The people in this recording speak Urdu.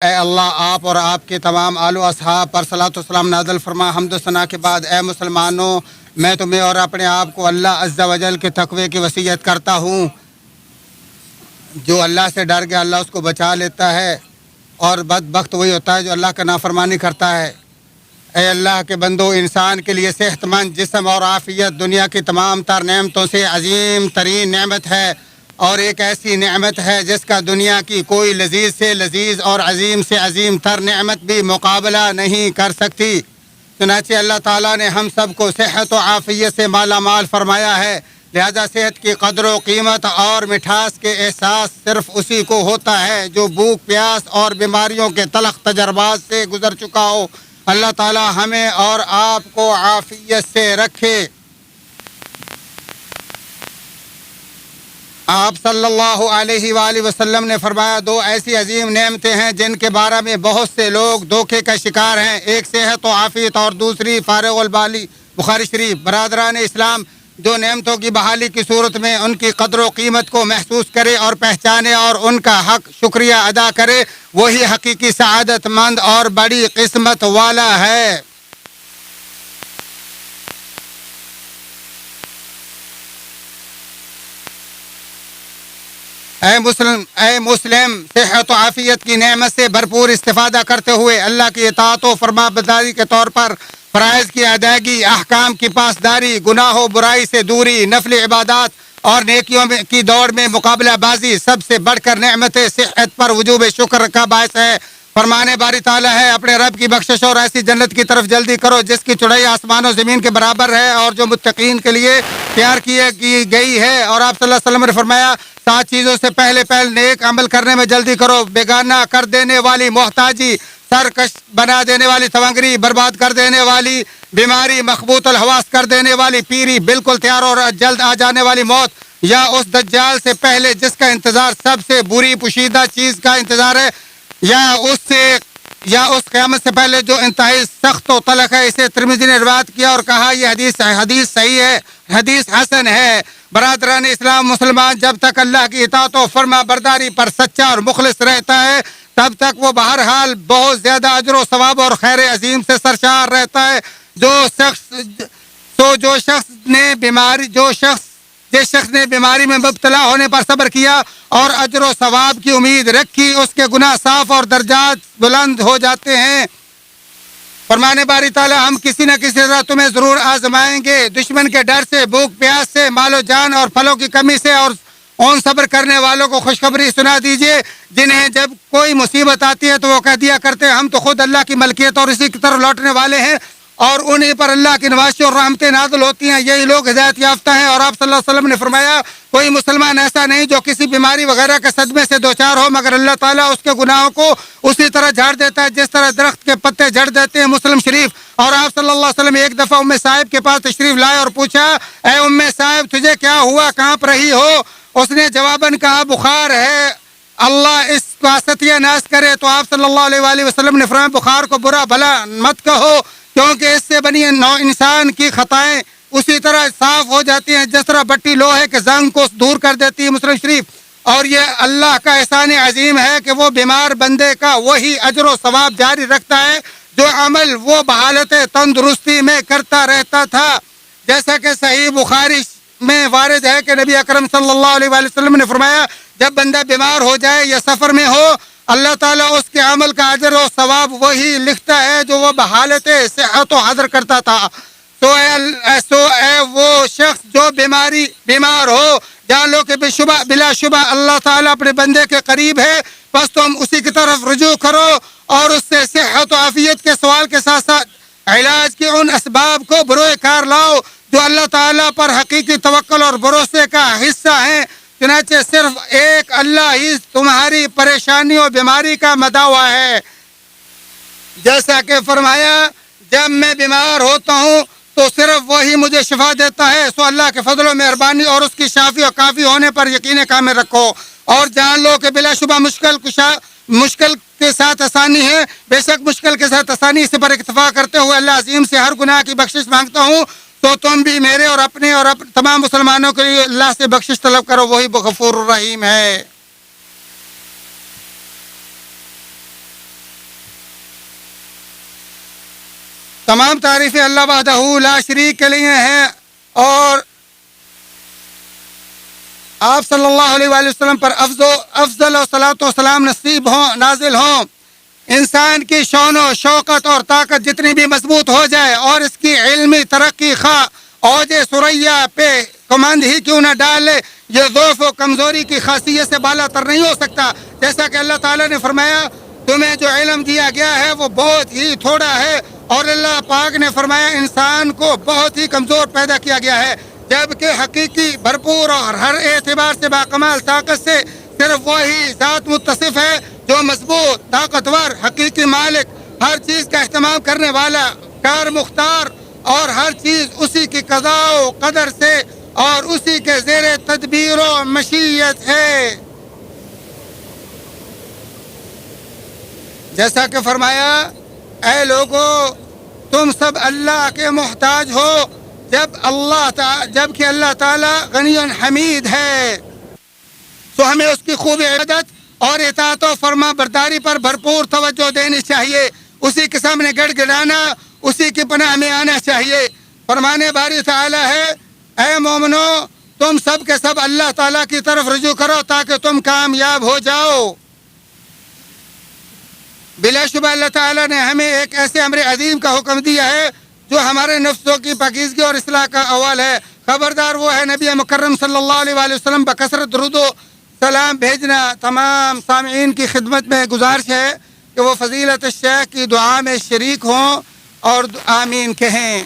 اے اللہ آپ اور آپ کے تمام آل و اصحاب پر صلاۃ و سلام نازل فرما۔ حمد و ثنا کے بعد اے مسلمانوں، میں تمہیں اور اپنے آپ کو اللہ عز و جل کے تقوی کی وصیت کرتا ہوں۔ جو اللہ سے ڈر گیا اللہ اس کو بچا لیتا ہے، اور بدبخت وہی ہوتا ہے جو اللہ کا نافرمانی کرتا ہے۔ اے اللہ کے بندو، انسان کے لیے صحت مند جسم اور عافیت دنیا کی تمام تر نعمتوں سے عظیم ترین نعمت ہے، اور ایک ایسی نعمت ہے جس کا دنیا کی کوئی لذیذ سے لذیذ اور عظیم سے عظیم تر نعمت بھی مقابلہ نہیں کر سکتی۔ چنانچہ اللہ تعالیٰ نے ہم سب کو صحت و عافیت سے مالا مال فرمایا ہے، لہذا صحت کی قدر و قیمت اور مٹھاس کے احساس صرف اسی کو ہوتا ہے جو بھوک پیاس اور بیماریوں کے تلخ تجربات سے گزر چکا ہو۔ اللہ تعالیٰ ہمیں اور آپ کو عافیت سے رکھے۔ آپ صلی اللہ علیہ وآلہ وسلم نے فرمایا، دو ایسی عظیم نعمتیں ہیں جن کے بارے میں بہت سے لوگ دھوکے کا شکار ہیں، ایک صحت و عافیت اور دوسری فارغ البالی۔ بخاری شریف۔ برادران اسلام، جو نعمتوں کی بحالی کی صورت میں ان کی قدر و قیمت کو محسوس کرے اور پہچانے اور ان کا حق شکریہ ادا کرے، وہی حقیقی سعادت مند اور بڑی قسمت والا ہے۔ اے مسلم، صحت و عافیت کی نعمت سے بھرپور استفادہ کرتے ہوئے اللہ کی اطاعت و فرما برداری کے طور پر فرائض کی ادائیگی، احکام کی پاسداری، گناہ و برائی سے دوری، نفل عبادات اور نیکیوں کی دوڑ میں مقابلہ بازی سب سے بڑھ کر نعمت صحت پر وجوب شکر کا باعث ہے۔ فرمانے باری تعالیٰ ہے، اپنے رب کی بخشش اور ایسی جنت کی طرف جلدی کرو جس کی چوڑائی آسمان و زمین کے برابر ہے اور جو متقین کے لیے تیار کی گئی ہے۔ اور آپ صلی اللہ علیہ وسلم نے فرمایا، 7 چیزوں سے پہلے نیک عمل کرنے میں جلدی کرو: بیگانہ کر دینے والی محتاجی، سرکش بنا دینے والی تونگری، برباد کر دینے والی بیماری، مخبوط الحواس کر دینے والی پیری، بالکل تیار اور جلد آ جانے والی موت، یا اس دجال سے پہلے جس کا انتظار سب سے بری پوشیدہ چیز کا انتظار ہے، یا اس قیامت سے پہلے جو انتہائی سخت و تلخ ہے۔ اسے ترمذی نے روایت کیا اور کہا یہ حدیث صحیح ہے، حدیث حسن ہے۔ برادران اسلام، مسلمان جب تک اللہ کی اطاعت و فرما برداری پر سچا اور مخلص رہتا ہے تب تک وہ بہرحال بہت زیادہ اجر و ثواب اور خیر عظیم سے سرشار رہتا ہے۔ جس شخص نے بیماری میں مبتلا ہونے پر صبر کیا اور اجر و ثواب کی امید رکھی، اس کے گناہ صاف اور درجات بلند ہو جاتے ہیں۔ فرمانے باری تعالیٰ، ہم کسی نہ کسی طرح تمہیں ضرور آزمائیں گے، دشمن کے ڈر سے، بھوک پیاس سے، مال و جان اور پھلوں کی کمی سے، اور ان صبر کرنے والوں کو خوشخبری سنا دیجئے جنہیں جب کوئی مصیبت آتی ہے تو وہ کہہ دیا کرتے ہیں ہم تو خود اللہ کی ملکیت اور اسی کی طرف لوٹنے والے ہیں، اور انہیں پر اللہ کی نوازشیں اور رحمتیں نازل ہوتی ہیں، یہی لوگ ہدایت یافتہ ہیں۔ اور آپ صلی اللہ علیہ وسلم نے فرمایا، کوئی مسلمان ایسا نہیں جو کسی بیماری وغیرہ کے صدمے سے دوچار ہو مگر اللہ تعالیٰ اس کے گناہوں کو اسی طرح جھاڑ دیتا ہے جس طرح درخت کے پتے جھڑ دیتے ہیں۔ مسلم شریف۔ اور آپ صلی اللہ علیہ وسلم ایک دفعہ ام صاحب کے پاس تشریف لائے اور پوچھا، اے ام صاحب، تجھے کیا ہوا، کانپ رہی ہو؟ اس نے جواباً کہا، بخار ہے، اللہ اس کا ستیہ ناش کرے۔ تو آپ صلی اللہ علیہ وآلہ وسلم نے فرمایا، بخار کو برا بھلا مت کہو، کیونکہ اس سے بنی نوع انسان کی خطائیں اسی طرح صاف ہو جاتی ہیں جس طرح بٹی لوہے کے زنگ کو دور کر دیتی ہے۔ مسلم شریف۔ اور یہ اللہ کا احسان عظیم ہے کہ وہ بیمار بندے کا وہی اجر و ثواب جاری رکھتا ہے جو عمل وہ بحالت تندرستی میں کرتا رہتا تھا، جیسا کہ صحیح بخاری میں وارد ہے کہ نبی اکرم صلی اللہ علیہ وآلہ وسلم نے فرمایا، جب بندہ بیمار ہو جائے یا سفر میں ہو، اللہ تعالیٰ اس کے عمل کا اجر و ثواب وہی لکھتا ہے جو وہ بحالت صحت و حضر کرتا تھا۔ تو اے وہ شخص جو بیمار ہو، جان لو کہ بلا شبہ اللہ تعالیٰ اپنے بندے کے قریب ہے، بس تم اسی کی طرف رجوع کرو اور اس سے صحت و عافیت کے سوال کے ساتھ ساتھ علاج کے ان اسباب کو بروئے کار لاؤ جو اللہ تعالیٰ پر حقیقی توکل اور بھروسے کا حصہ ہیں۔ چنانچہ صرف ایک اللہ ہی تمہاری پریشانی اور بیماری کا مداوا ہے، جیسا کہ فرمایا، جب میں بیمار ہوتا ہوں تو صرف وہی مجھے شفا دیتا ہے، سو اللہ کے فضل و مہربانی اور اس کی شافی اور کافی ہونے پر یقین کامل رکھو، اور جان لو کہ بلا شبہ مشکل کے ساتھ آسانی ہے، بے شک مشکل کے ساتھ آسانی، اس پر اکتفا کرتے ہوئے اللہ عظیم سے ہر گناہ کی بخشش مانگتا ہوں، تو تم بھی میرے اور اپنے تمام مسلمانوں کے لیے اللہ سے بخشش طلب کرو، وہی غفور الرحیم ہے۔ تمام تعریفیں اللہ وحدہ لا شریک کے لیے ہیں، اور آپ صلی اللہ علیہ وآلہ وسلم پر افضل و صلاۃ و سلام نازل ہوں۔ انسان کی شان و شوکت اور طاقت جتنی بھی مضبوط ہو جائے اور اس کی علمی ترقی خواہ اوج ثریا پہ کمند ہی کیوں نہ ڈالے، یہ ضعف و کمزوری کی خاصیت سے بالا تر نہیں ہو سکتا۔ جیسا کہ اللہ تعالیٰ نے فرمایا تمہیں جو علم دیا گیا ہے وہ بہت ہی تھوڑا ہے، اور اللہ پاک نے فرمایا انسان کو بہت ہی کمزور پیدا کیا گیا ہے، جبکہ حقیقی بھرپور اور ہر اعتبار سے باکمال طاقت سے صرف وہی ذات متصف ہے جو مضبوط، طاقتور، حقیقی مالک، ہر چیز کا اہتمام کرنے والا، کار مختار، اور ہر چیز اسی کی قضاء و قدر سے اور اسی کے زیر تدبیر و مشیت ہے۔ جیسا کہ فرمایا اے لوگو تم سب اللہ کے محتاج ہو، جبکہ اللہ تعالی غنی حمید ہے، تو ہمیں اس کی خوب عبادت اور اطاعت و فرما برداری پر بھرپور توجہ دینی چاہیے، اسی کے سامنے گڑ گڑانا، اسی کی پناہ میں آنا چاہیے۔ فرمانے باری تعالی ہے اے مومنو تم سب کے سب اللہ تعالیٰ کی طرف رجوع کرو تاکہ تم کامیاب ہو جاؤ۔ بلا شبہ اللہ تعالیٰ نے ہمیں ایک ایسے امر عظیم کا حکم دیا ہے جو ہمارے نفسوں کی پاکیزگی اور اصلاح کا اول ہے۔ خبردار وہ ہے نبی مکرم صلی اللہ علیہ وآلہ وسلم بکثرت درود و سلام بھیجنا۔ تمام سامعین کی خدمت میں گزارش ہے کہ وہ فضیلت الشیخ کی دعا میں شریک ہوں اور آمین کہیں۔